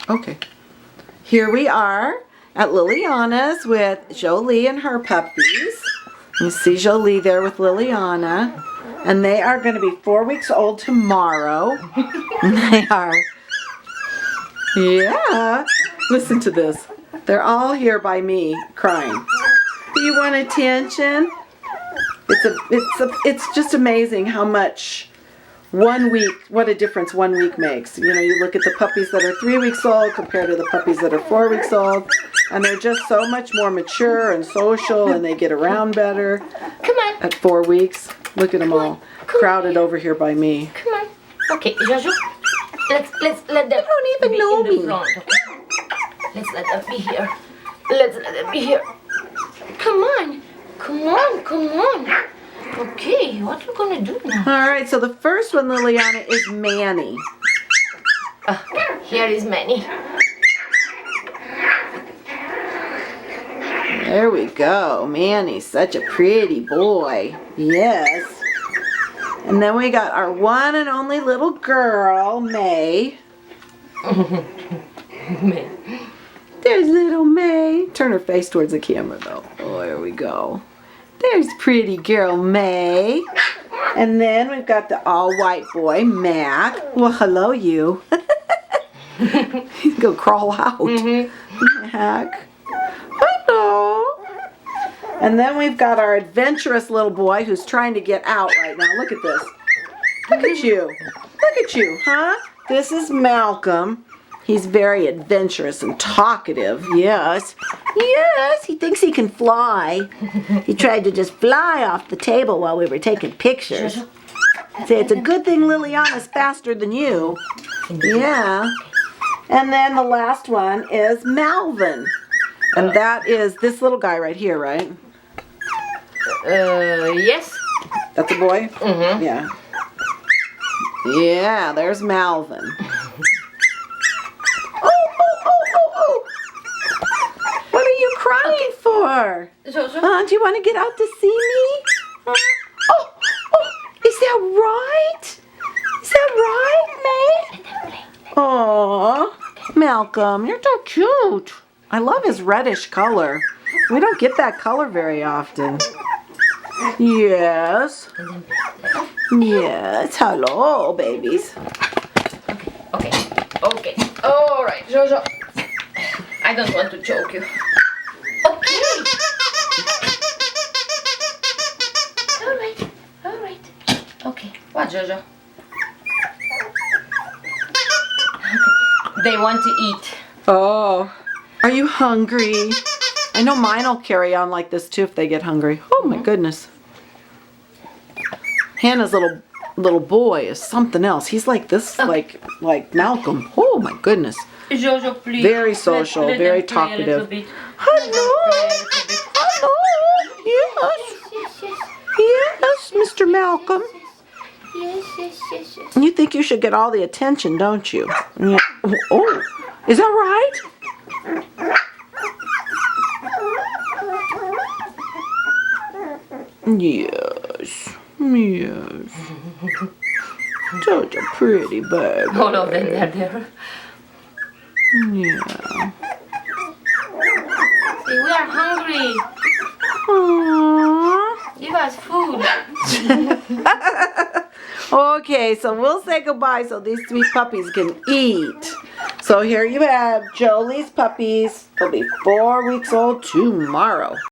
Okay. Here we are at Liliana's with Jolie and her puppies. You see Jolie there with Liliana. And they are going to be 4 weeks old tomorrow. They are. Yeah. Listen to this. They're all here by me crying. Do you want attention? It's just amazing how much 1 week, what a difference 1 week makes. You know, you look at the puppies that are 3 weeks old compared to the puppies that are 4 weeks old, and they're just so much more mature and social, and they get around better. Come on. At 4 weeks. Look at them all crowded over here by me. Come on. Okay, Jojo. Let's let them. They don't even be know in the me. front, okay? Let's let them be here. Let's let them be here. Come on. Come on. Come on. Okay, what are we gonna do now? All right, so the first one, Liliana, is Manny. Here is Manny. There we go. Manny's such a pretty boy. Yes. And then we got our one and only little girl, May. May. There's little May. Turn her face towards the camera, though. Oh, there we go. There's pretty girl, May. And then we've got the all-white boy, Mac. Well, hello, you. He's going to crawl out. Mac. Hello. And then we've got our adventurous little boy who's trying to get out right now. Look at this. Look at you. Look at you, huh? This is Malcolm. He's very adventurous and talkative. Yes. Yes, he thinks he can fly. He tried to just fly off the table while we were taking pictures. Say, it's a good thing Liliana's faster than you. Yeah. And then the last one is Malvin. And that is this little guy right here, right? Yes. That's a boy? Mm-hmm. Yeah. Yeah, there's Malvin. Oh. What are you crying for? Jojo. Do you want to get out to see me? Oh, is that right? Is that right, May? Oh, Malcolm, you're so cute. I love his reddish color. We don't get that color very often. Yes. Yes. Hello, babies. Okay. All right, Jojo. I don't want to choke you. Okay. All right. Okay. What, Jojo? Okay. They want to eat. Oh, are you hungry? I know mine will carry on like this too if they get hungry. Oh my goodness. Hannah's little boy is something else. He's like this, like Malcolm. Oh my goodness. Jojo, please. Very social, let very them play a little talkative. bit. Hello. Yes, Mr. Malcolm. Yes. You think you should get all the attention, don't you? Yeah. Oh, is that right? Yes. Such a pretty baby. All of them, they're there. Yeah. See, we are hungry. Aww. Give us food. Okay, so we'll say goodbye so these sweet puppies can eat. So here you have Jolie's puppies. They'll be 4 weeks old tomorrow.